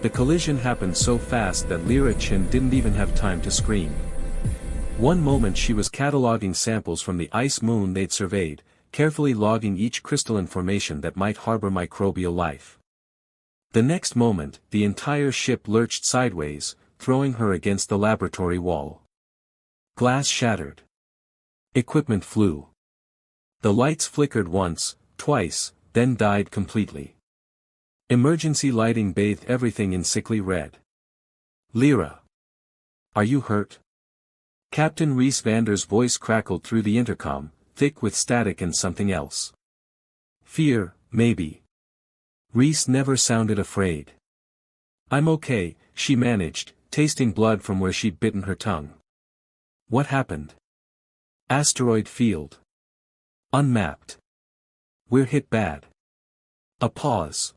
The collision happened so fast that Lyra Chin didn't even have time to scream. One moment she was cataloging samples from the ice moon they'd surveyed, carefully logging each crystalline formation that might harbor microbial life. The next moment, the entire ship lurched sideways, throwing her against the laboratory wall. Glass shattered. Equipment flew. The lights flickered once, twice, then died completely. Emergency lighting bathed everything in sickly red. Lyra. Are you hurt? Captain Rhys Vander's voice crackled through the intercom, thick with static and something else. Fear, maybe. Rhys never sounded afraid. I'm okay, she managed, tasting blood from where she'd bitten her tongue. What happened? Asteroid field. Unmapped. We're hit bad. A pause.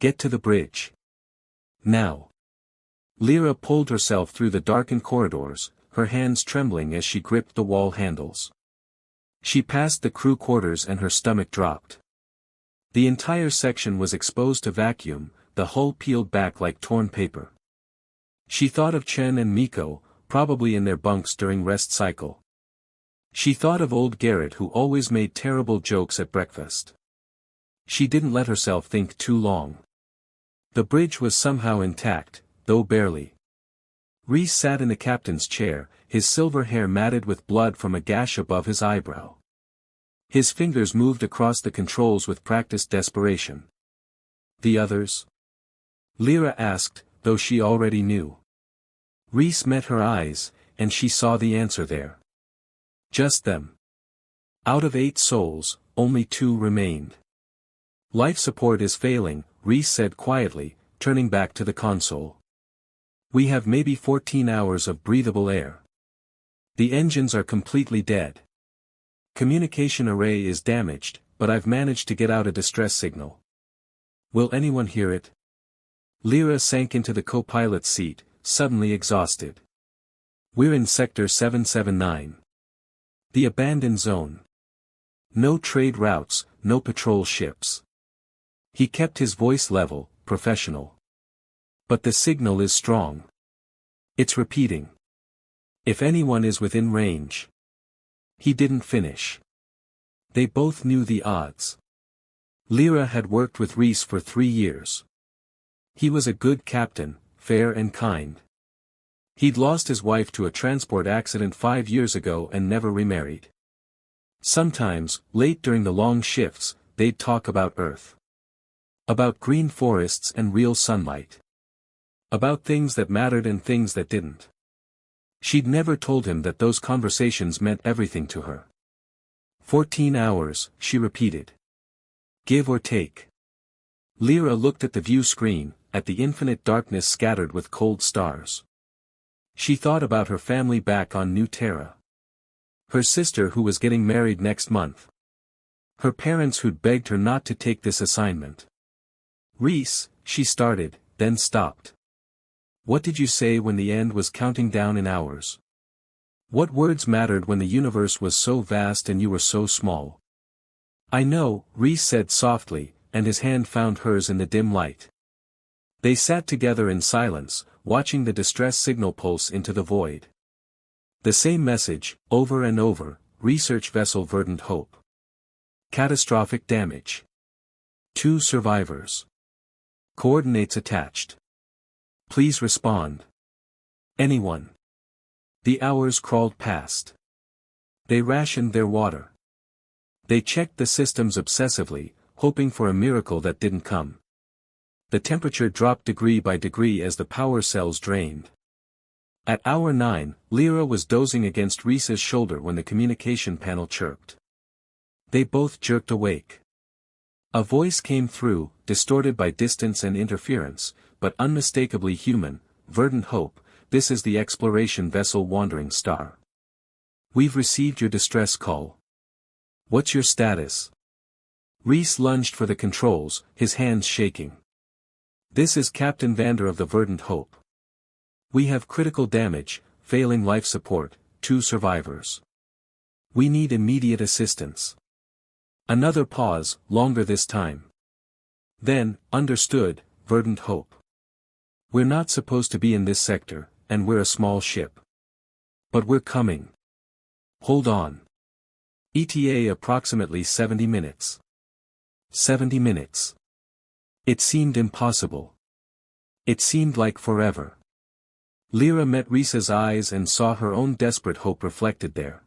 Get to the bridge. Now. Lyra pulled herself through the darkened corridors, her hands trembling as she gripped the wall handles. She passed the crew quarters and her stomach dropped. The entire section was exposed to vacuum, the hull peeled back like torn paper. She thought of Chen and Miko, probably in their bunks during rest cycle. She thought of old Garrett who always made terrible jokes at breakfast. She didn't let herself think too long. The bridge was somehow intact, though barely. Rhys sat in the captain's chair, his silver hair matted with blood from a gash above his eyebrow. His fingers moved across the controls with practiced desperation. The others? Lyra asked, though she already knew. Rhys met her eyes, and she saw the answer there. Just them. Out of 8 souls, only 2 remained. Life support is failing, Rhys said quietly, turning back to the console. We have maybe 14 hours of breathable air. The engines are completely dead. Communication array is damaged, but I've managed to get out a distress signal. Will anyone hear it? Lyra sank into the co-pilot's seat, suddenly exhausted. We're in Sector 779. The abandoned zone. No trade routes, no patrol ships. He kept his voice level, professional. But the signal is strong. It's repeating. If anyone is within range. He didn't finish. They both knew the odds. Lyra had worked with Rhys for 3 years. He was a good captain, fair and kind. He'd lost his wife to a transport accident 5 years ago and never remarried. Sometimes, late during the long shifts, they'd talk about Earth. About green forests and real sunlight. About things that mattered and things that didn't. She'd never told him that those conversations meant everything to her. 14 hours, she repeated. Give or take. Lyra looked at the view screen, at the infinite darkness scattered with cold stars. She thought about her family back on New Terra. Her sister who was getting married next month. Her parents who'd begged her not to take this assignment. Rhys, she started, then stopped. What did you say when the end was counting down in hours? What words mattered when the universe was so vast and you were so small? I know, Rhys said softly, and his hand found hers in the dim light. They sat together in silence, watching the distress signal pulse into the void. The same message, over and over, research vessel Verdant Hope. Catastrophic damage. 2 survivors. Coordinates attached. Please respond. Anyone. The hours crawled past. They rationed their water. They checked the systems obsessively, hoping for a miracle that didn't come. The temperature dropped degree by degree as the power cells drained. At hour 9, Lyra was dozing against Rhys's shoulder when the communication panel chirped. They both jerked awake. A voice came through, distorted by distance and interference, but unmistakably human. Verdant Hope, this is the exploration vessel Wandering Star. We've received your distress call. What's your status? Rhys lunged for the controls, his hands shaking. This is Captain Vander of the Verdant Hope. We have critical damage, failing life support, 2 survivors. We need immediate assistance. Another pause, longer this time. Then, understood, Verdant Hope. We're not supposed to be in this sector, and we're a small ship. But we're coming. Hold on. ETA approximately 70 minutes. 70 minutes. It seemed impossible. It seemed like forever. Lyra met Risa's eyes and saw her own desperate hope reflected there.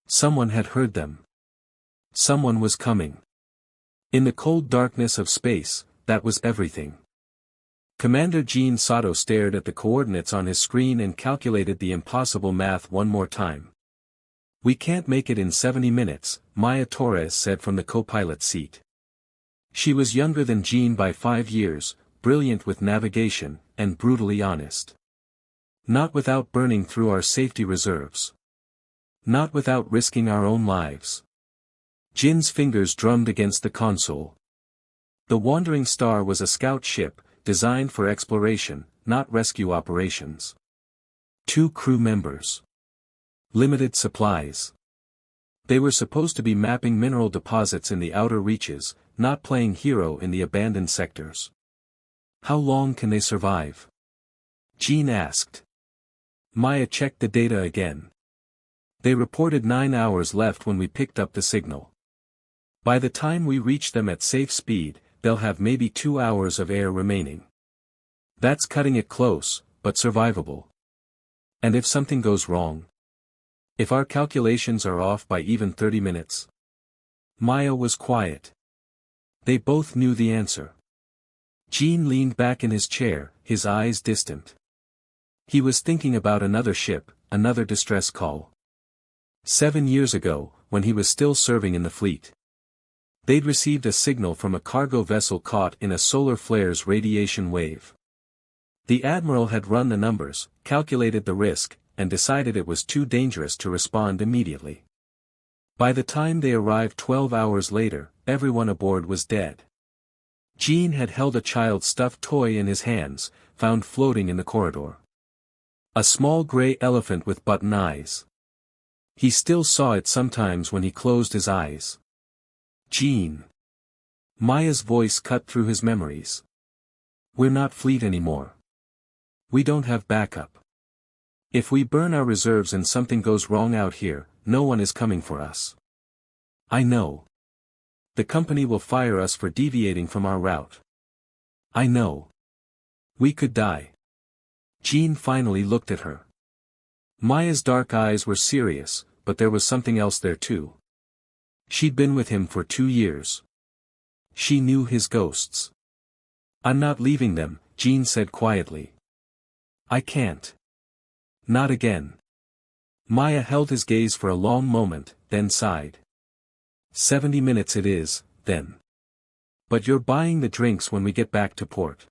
Someone had heard them. Someone was coming. In the cold darkness of space, that was everything. Commander Jean Sato stared at the coordinates on his screen and calculated the impossible math one more time. We can't make it in 70 minutes, Maya Torres said from the co-pilot seat. She was younger than Jean by 5 years, brilliant with navigation, and brutally honest. Not without burning through our safety reserves. Not without risking our own lives. Jin's fingers drummed against the console. The Wandering Star was a scout ship, designed for exploration, not rescue operations. 2 crew members. Limited supplies. They were supposed to be mapping mineral deposits in the outer reaches, not playing hero in the abandoned sectors. How long can they survive? Jean asked. Maya checked the data again. They reported 9 hours left when we picked up the signal. By the time we reach them at safe speed, they'll have maybe 2 hours of air remaining. That's cutting it close, but survivable. And if something goes wrong? If our calculations are off by even 30 minutes? Maya was quiet. They both knew the answer. Jean leaned back in his chair, his eyes distant. He was thinking about another ship, another distress call. 7 years ago, when he was still serving in the fleet. They'd received a signal from a cargo vessel caught in a solar flare's radiation wave. The admiral had run the numbers, calculated the risk, and decided it was too dangerous to respond immediately. By the time they arrived 12 hours later, everyone aboard was dead. Jean had held a child's stuffed toy in his hands, found floating in the corridor. A small gray elephant with button eyes. He still saw it sometimes when he closed his eyes. Jean. Maya's voice cut through his memories. We're not fleet anymore. We don't have backup. If we burn our reserves and something goes wrong out here, no one is coming for us. I know. The company will fire us for deviating from our route. I know. We could die. Jean finally looked at her. Maya's dark eyes were serious, but there was something else there too. She'd been with him for 2 years. She knew his ghosts. I'm not leaving them, Jean said quietly. I can't. Not again. Maya held his gaze for a long moment, then sighed. 70 minutes it is, then. But you're buying the drinks when we get back to port.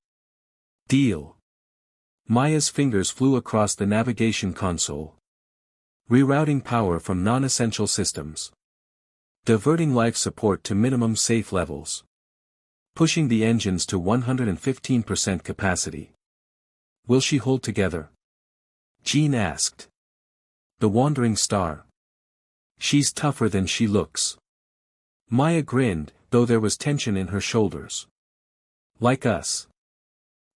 Deal. Maya's fingers flew across the navigation console. Rerouting power from non-essential systems. Diverting life support to minimum safe levels. Pushing the engines to 115% capacity. Will she hold together? Jean asked. The Wandering Star. She's tougher than she looks. Maya grinned, though there was tension in her shoulders. Like us.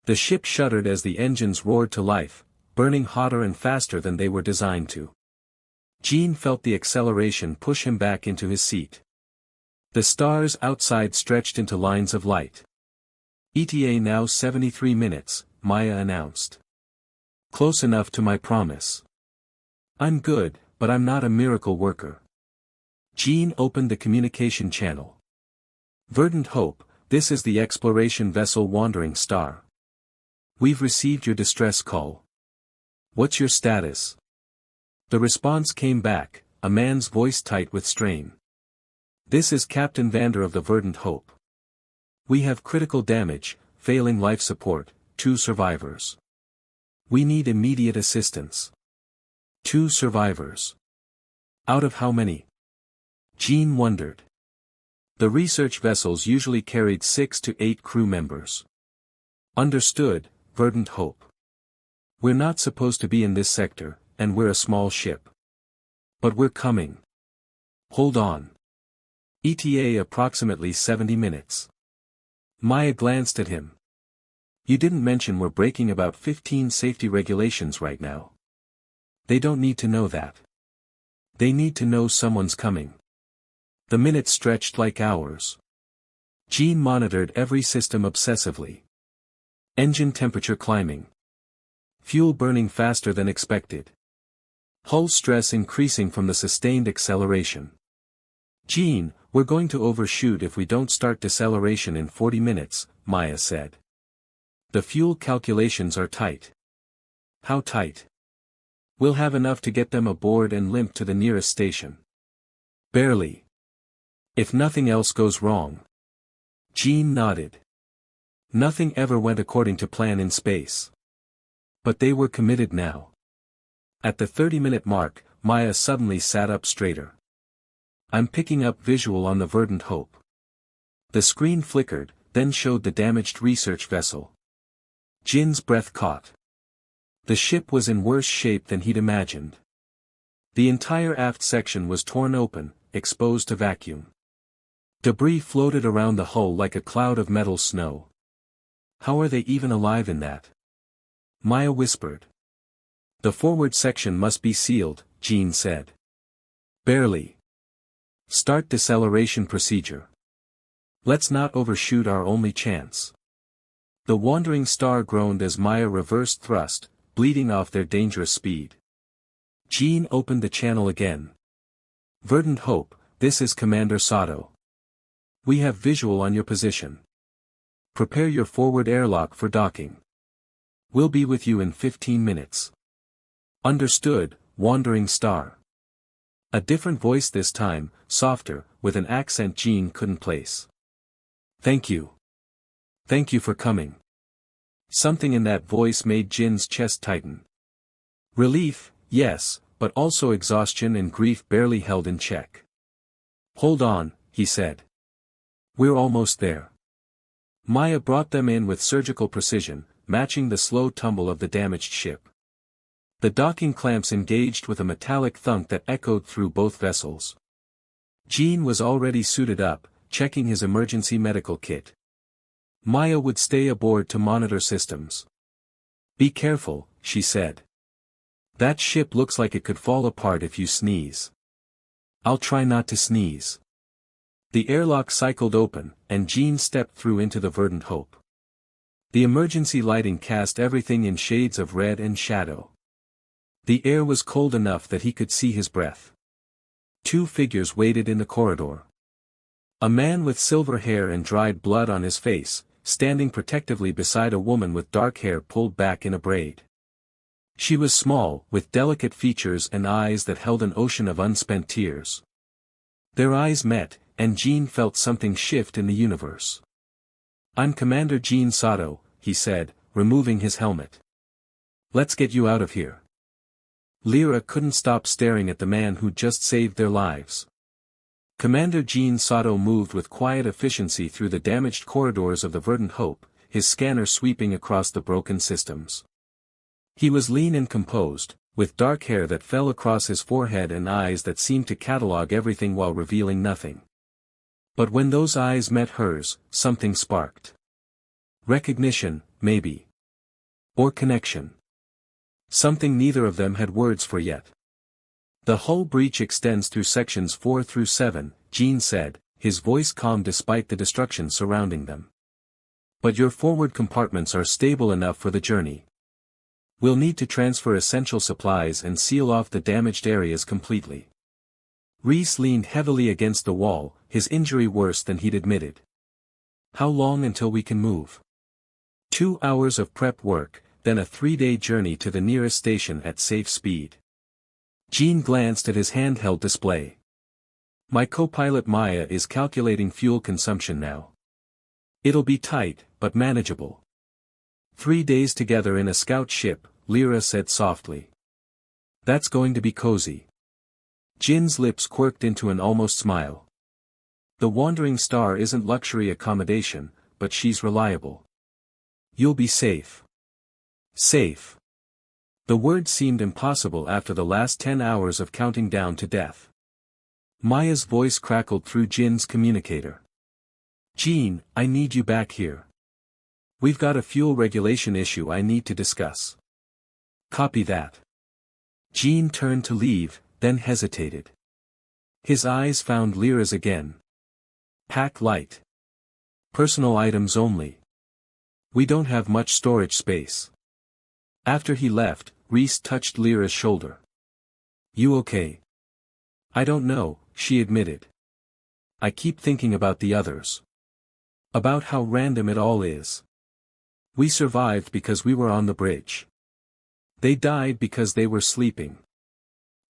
The ship shuddered as the engines roared to life, burning hotter and faster than they were designed to. Jean felt the acceleration push him back into his seat. The stars outside stretched into lines of light. ETA now 73 minutes, Maya announced. Close enough to my promise. I'm good, but I'm not a miracle worker. Jean opened the communication channel. Verdant Hope, this is the exploration vessel Wandering Star. We've received your distress call. What's your status? The response came back, a man's voice tight with strain. This is Captain Vander of the Verdant Hope. We have critical damage, failing life support, 2 survivors. We need immediate assistance. 2 survivors. Out of how many? Jean wondered. The research vessels usually carried 6 to 8 crew members. Understood, Verdant Hope. We're not supposed to be in this sector, and we're a small ship. But we're coming. Hold on. ETA approximately 70 minutes. Maya glanced at him. You didn't mention we're breaking about 15 safety regulations right now. They don't need to know that. They need to know someone's coming. The minutes stretched like hours. Jean monitored every system obsessively. Engine temperature climbing. Fuel burning faster than expected. Hull stress increasing from the sustained acceleration. Jean, we're going to overshoot if we don't start deceleration in 40 minutes, Maya said. The fuel calculations are tight. How tight? We'll have enough to get them aboard and limp to the nearest station. Barely. If nothing else goes wrong. Jean nodded. Nothing ever went according to plan in space. But they were committed now. At the 30-minute mark, Maya suddenly sat up straighter. I'm picking up visual on the Verdant Hope. The screen flickered, then showed the damaged research vessel. Jin's breath caught. The ship was in worse shape than he'd imagined. The entire aft section was torn open, exposed to vacuum. Debris floated around the hull like a cloud of metal snow. How are they even alive in that? Maya whispered. The forward section must be sealed, Jean said. Barely. Start deceleration procedure. Let's not overshoot our only chance. The wandering star groaned as Maya reversed thrust, bleeding off their dangerous speed. Jean opened the channel again. Verdant Hope, this is Commander Sato. We have visual on your position. Prepare your forward airlock for docking. We'll be with you in 15 minutes. Understood, Wandering Star. A different voice this time, softer, with an accent Jean couldn't place. Thank you. Thank you for coming. Something in that voice made Jin's chest tighten. Relief, yes, but also exhaustion and grief barely held in check. Hold on, he said. We're almost there. Maya brought them in with surgical precision, matching the slow tumble of the damaged ship. The docking clamps engaged with a metallic thunk that echoed through both vessels. Jean was already suited up, checking his emergency medical kit. Maya would stay aboard to monitor systems. Be careful, she said. That ship looks like it could fall apart if you sneeze. I'll try not to sneeze. The airlock cycled open, and Jean stepped through into the Verdant Hope. The emergency lighting cast everything in shades of red and shadow. The air was cold enough that he could see his breath. Two figures waited in the corridor. A man with silver hair and dried blood on his face, standing protectively beside a woman with dark hair pulled back in a braid. She was small, with delicate features and eyes that held an ocean of unspent tears. Their eyes met, and Jean felt something shift in the universe. I'm Commander Jean Sato, he said, removing his helmet. Let's get you out of here. Lyra couldn't stop staring at the man who'd just saved their lives. Commander Jean Sato moved with quiet efficiency through the damaged corridors of the Verdant Hope, his scanner sweeping across the broken systems. He was lean and composed, with dark hair that fell across his forehead and eyes that seemed to catalog everything while revealing nothing. But when those eyes met hers, something sparked. Recognition, maybe. Or connection. Something neither of them had words for yet. The hull breach extends through sections 4 through 7, Jean said, his voice calm despite the destruction surrounding them. But your forward compartments are stable enough for the journey. We'll need to transfer essential supplies and seal off the damaged areas completely. Reese leaned heavily against the wall, his injury worse than he'd admitted. How long until we can move? 2 hours of prep work, then a 3-day journey to the nearest station at safe speed. Jean glanced at his handheld display. My co-pilot Maya is calculating fuel consumption now. It'll be tight, but manageable. 3 days together in a scout ship, Lyra said softly. That's going to be cozy. Jin's lips quirked into an almost smile. The Wandering Star isn't luxury accommodation, but she's reliable. You'll be safe. Safe. The word seemed impossible after the last 10 hours of counting down to death. Maya's voice crackled through Jin's communicator. Jean, I need you back here. We've got a fuel regulation issue I need to discuss. Copy that. Gene turned to leave, then hesitated. His eyes found Lyra's again. Pack light. Personal items only. We don't have much storage space. After he left, Reese touched Lyra's shoulder. You okay? I don't know, she admitted. I keep thinking about the others. About how random it all is. We survived because we were on the bridge. They died because they were sleeping.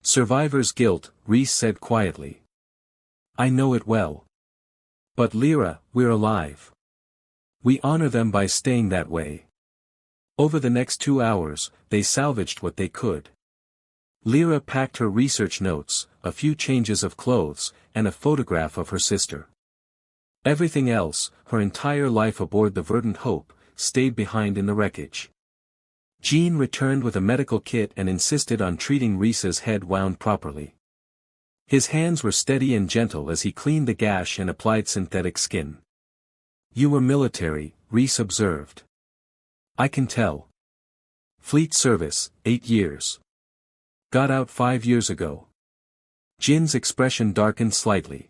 Survivor's guilt, Reese said quietly. I know it well. But Lyra, we're alive. We honor them by staying that way. Over the next 2 hours, they salvaged what they could. Lyra packed her research notes, a few changes of clothes, and a photograph of her sister. Everything else, her entire life aboard the Verdant Hope, stayed behind in the wreckage. Gene returned with a medical kit and insisted on treating Reese's head wound properly. His hands were steady and gentle as he cleaned the gash and applied synthetic skin. You were military, Reese observed. I can tell. Fleet service, 8 years. Got out 5 years ago. Jin's expression darkened slightly.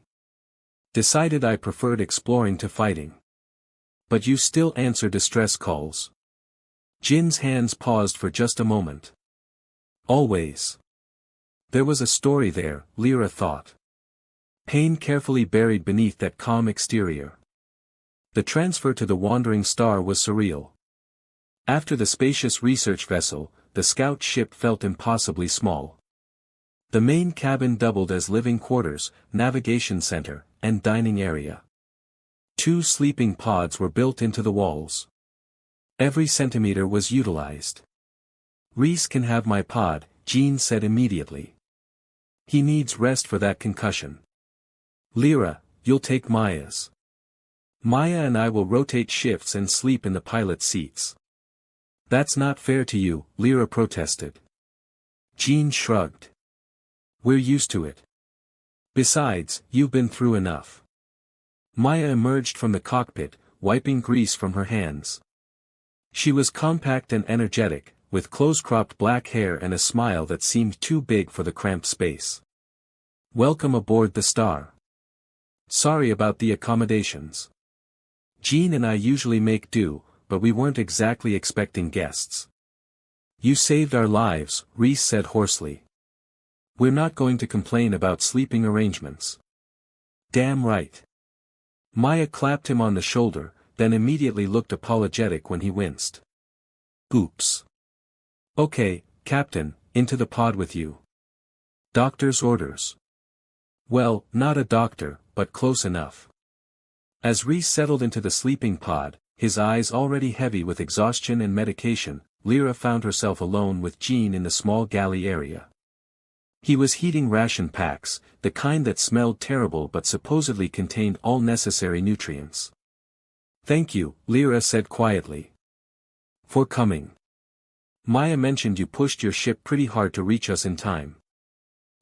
Decided I preferred exploring to fighting. But you still answer distress calls. Jin's hands paused for just a moment. Always. There was a story there, Lyra thought. Pain carefully buried beneath that calm exterior. The transfer to the wandering star was surreal. After the spacious research vessel, the scout ship felt impossibly small. The main cabin doubled as living quarters, navigation center, and dining area. 2 sleeping pods were built into the walls. Every centimeter was utilized. Reese can have my pod, Gene said immediately. He needs rest for that concussion. Lyra, you'll take Maya's. Maya and I will rotate shifts and sleep in the pilot seats. That's not fair to you, Lyra protested. Gene shrugged. We're used to it. Besides, you've been through enough. Maya emerged from the cockpit, wiping grease from her hands. She was compact and energetic, with close-cropped black hair and a smile that seemed too big for the cramped space. Welcome aboard the Star. Sorry about the accommodations. Gene and I usually make do, but we weren't exactly expecting guests. You saved our lives, Reese said hoarsely. We're not going to complain about sleeping arrangements. Damn right. Maya clapped him on the shoulder, then immediately looked apologetic when he winced. Oops. Okay, Captain, into the pod with you. Doctor's orders. Well, not a doctor, but close enough. As Reese settled into the sleeping pod, his eyes already heavy with exhaustion and medication, Lyra found herself alone with Gene in the small galley area. He was heating ration packs, the kind that smelled terrible but supposedly contained all necessary nutrients. Thank you, Lyra said quietly. For coming. Maya mentioned you pushed your ship pretty hard to reach us in time.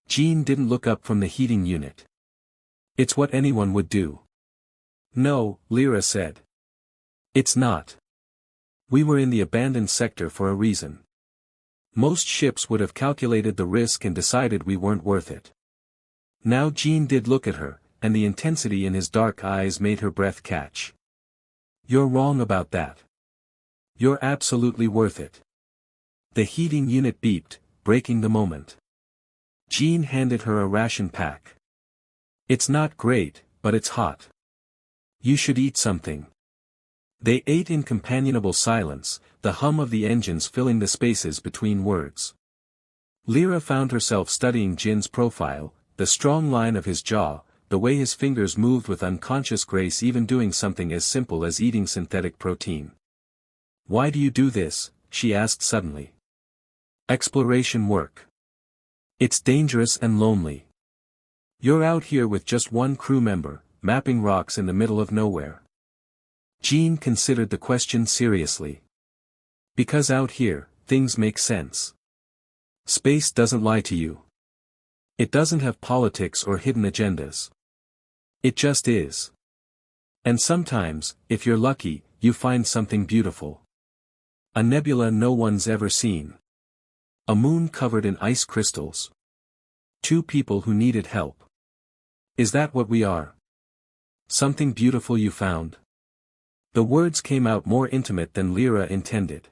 Gene didn't look up from the heating unit. It's what anyone would do. No, Lyra said. It's not. We were in the abandoned sector for a reason. Most ships would have calculated the risk and decided we weren't worth it. Now Gene did look at her, and the intensity in his dark eyes made her breath catch. You're wrong about that. You're absolutely worth it. The heating unit beeped, breaking the moment. Gene handed her a ration pack. It's not great, but it's hot. You should eat something. They ate in companionable silence, the hum of the engines filling the spaces between words. Lyra found herself studying Jin's profile, the strong line of his jaw, the way his fingers moved with unconscious grace even doing something as simple as eating synthetic protein. Why do you do this? She asked suddenly. Exploration work. It's dangerous and lonely. You're out here with just one crew member, mapping rocks in the middle of nowhere. Gene considered the question seriously. Because out here, things make sense. Space doesn't lie to you. It doesn't have politics or hidden agendas. It just is. And sometimes, if you're lucky, you find something beautiful. A nebula no one's ever seen. A moon covered in ice crystals. Two people who needed help. Is that what we are? Something beautiful you found? The words came out more intimate than Lyra intended.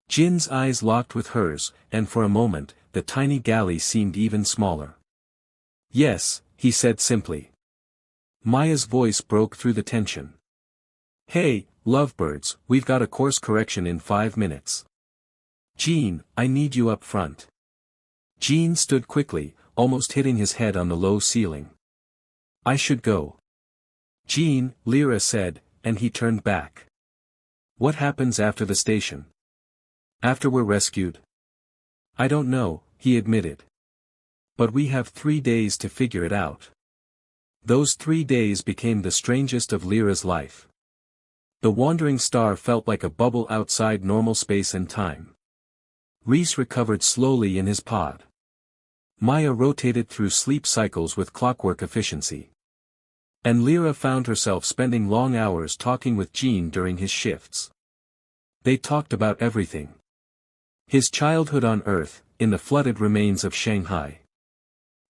Jin's eyes locked with hers, and for a moment, the tiny galley seemed even smaller. Yes, he said simply. Maya's voice broke through the tension. Hey, lovebirds, we've got a course correction in 5 minutes. Jin, I need you up front. Jin stood quickly, almost hitting his head on the low ceiling. I should go. Jin, Lyra said, and he turned back. What happens after the station? After we're rescued? I don't know, he admitted. But we have 3 days to figure it out. Those 3 days became the strangest of Lyra's life. The wandering star felt like a bubble outside normal space and time. Reese recovered slowly in his pod. Maya rotated through sleep cycles with clockwork efficiency. And Lyra found herself spending long hours talking with Jin during his shifts. They talked about everything. His childhood on Earth, in the flooded remains of Shanghai.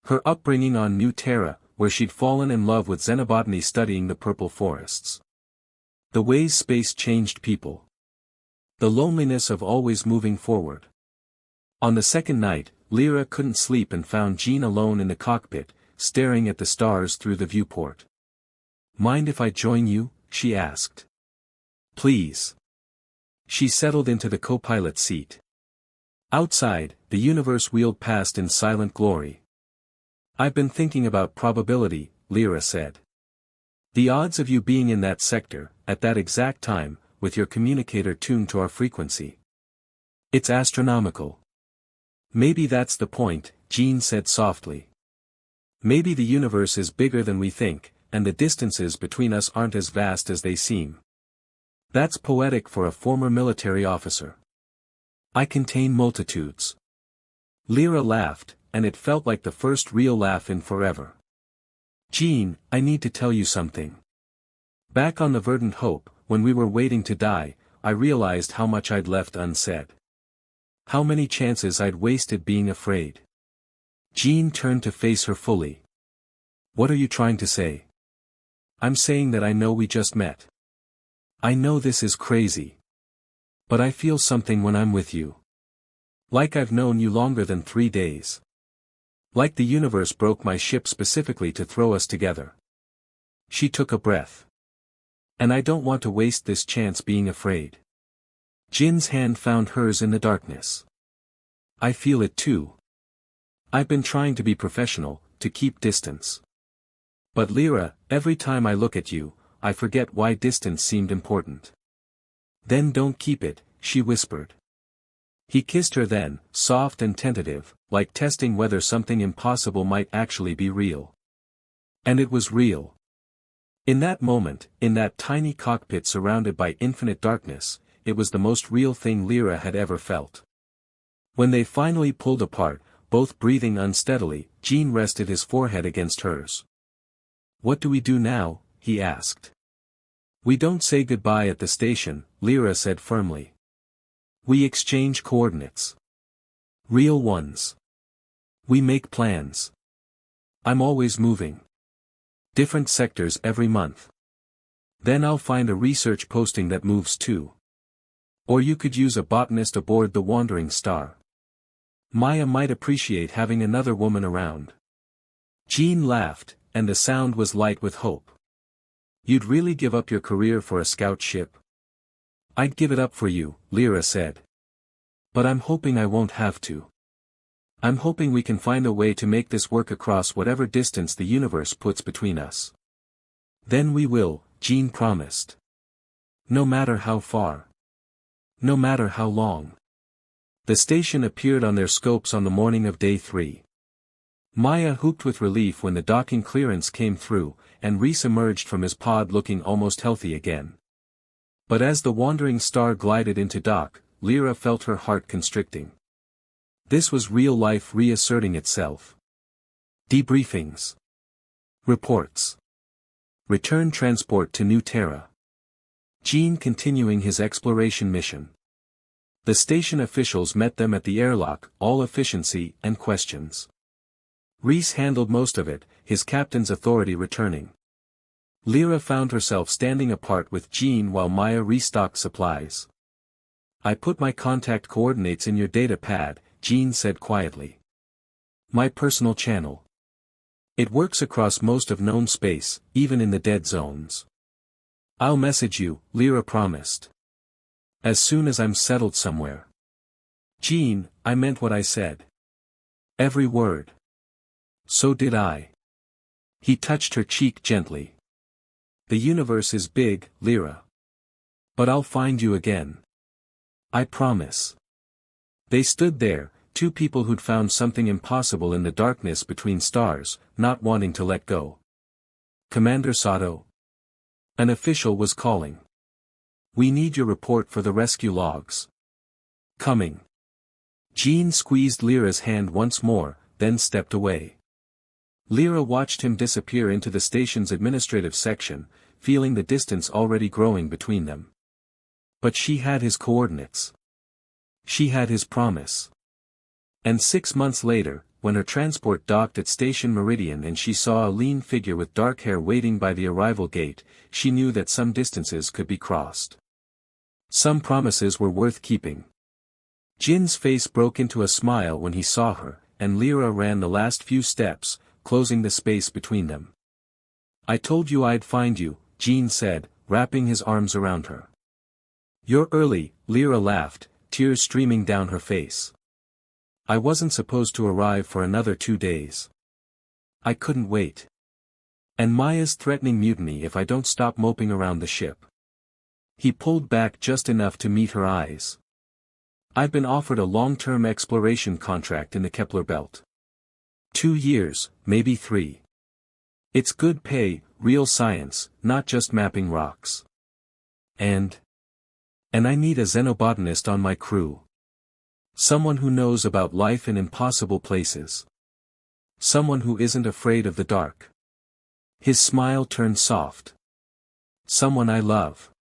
Her upbringing on New Terra, where she'd fallen in love with xenobotany studying the purple forests. The ways space changed people. The loneliness of always moving forward. On the second night, Lyra couldn't sleep and found Jin alone in the cockpit, staring at the stars through the viewport. Mind if I join you? She asked. Please. She settled into the co-pilot seat. Outside, the universe wheeled past in silent glory. I've been thinking about probability, Lyra said. The odds of you being in that sector, at that exact time, with your communicator tuned to our frequency. It's astronomical. Maybe that's the point, Jin said softly. Maybe the universe is bigger than we think, and the distances between us aren't as vast as they seem. That's poetic for a former military officer. I contain multitudes. Lyra laughed, and it felt like the first real laugh in forever. Jin, I need to tell you something. Back on the Verdant Hope, when we were waiting to die, I realized how much I'd left unsaid. How many chances I'd wasted being afraid. Jin turned to face her fully. What are you trying to say? I'm saying that I know we just met. I know this is crazy. But I feel something when I'm with you. Like I've known you longer than 3 days. Like the universe broke my ship specifically to throw us together. She took a breath. And I don't want to waste this chance being afraid. Jin's hand found hers in the darkness. I feel it too. I've been trying to be professional, to keep distance. But Lyra, every time I look at you, I forget why distance seemed important. Then don't keep it, she whispered. He kissed her then, soft and tentative, like testing whether something impossible might actually be real. And it was real. In that moment, in that tiny cockpit surrounded by infinite darkness, it was the most real thing Lyra had ever felt. When they finally pulled apart, both breathing unsteadily, Jin rested his forehead against hers. What do we do now? He asked. We don't say goodbye at the station, Lyra said firmly. We exchange coordinates. Real ones. We make plans. I'm always moving. Different sectors every month. Then I'll find a research posting that moves too. Or you could use a botanist aboard the Wandering Star. Maya might appreciate having another woman around. Jin laughed, and the sound was light with hope. You'd really give up your career for a scout ship? I'd give it up for you, Lyra said. But I'm hoping I won't have to. I'm hoping we can find a way to make this work across whatever distance the universe puts between us. Then we will, Jin promised. No matter how far. No matter how long. The station appeared on their scopes on the morning of day 3. Maya whooped with relief when the docking clearance came through, and Reese emerged from his pod looking almost healthy again. But as the Wandering Star glided into dock, Lyra felt her heart constricting. This was real life reasserting itself. Debriefings. Reports. Return transport to New Terra. Gene continuing his exploration mission. The station officials met them at the airlock, all efficiency and questions. Reese handled most of it, his captain's authority returning. Lyra found herself standing apart with Gene while Maya restocked supplies. "I put my contact coordinates in your data pad," Gene said quietly. "My personal channel. It works across most of known space, even in the dead zones." "I'll message you," Lyra promised. "As soon as I'm settled somewhere." "Gene, I meant what I said. Every word." "So did I." He touched her cheek gently. "The universe is big, Lyra. But I'll find you again. I promise." They stood there, two people who'd found something impossible in the darkness between stars, not wanting to let go. "Commander Sato?" An official was calling. "We need your report for the rescue logs." "Coming." Gene squeezed Lyra's hand once more, then stepped away. Lyra watched him disappear into the station's administrative section, feeling the distance already growing between them. But she had his coordinates. She had his promise. And 6 months later, when her transport docked at Station Meridian and she saw a lean figure with dark hair waiting by the arrival gate, she knew that some distances could be crossed. Some promises were worth keeping. Jin's face broke into a smile when he saw her, and Lyra ran the last few steps, closing the space between them. "I told you I'd find you," Jin said, wrapping his arms around her. "You're early," Lyra laughed, tears streaming down her face. "I wasn't supposed to arrive for another 2 days. I couldn't wait. And Maya's threatening mutiny if I don't stop moping around the ship." He pulled back just enough to meet her eyes. "I've been offered a long-term exploration contract in the Kepler belt. 2 years, maybe 3. It's good pay, real science, not just mapping rocks. And I need a xenobotanist on my crew. Someone who knows about life in impossible places. Someone who isn't afraid of the dark." His smile turned soft. "Someone I love."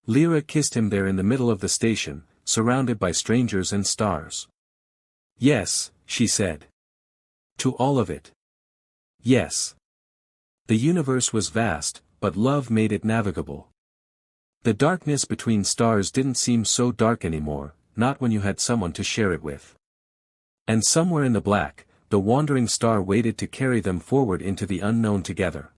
Lyra kissed him there in the middle of the station, surrounded by strangers and stars. "Yes," she said. "To all of it. Yes." The universe was vast, but love made it navigable. The darkness between stars didn't seem so dark anymore, not when you had someone to share it with. And somewhere in the black, the wandering star waited to carry them forward into the unknown together.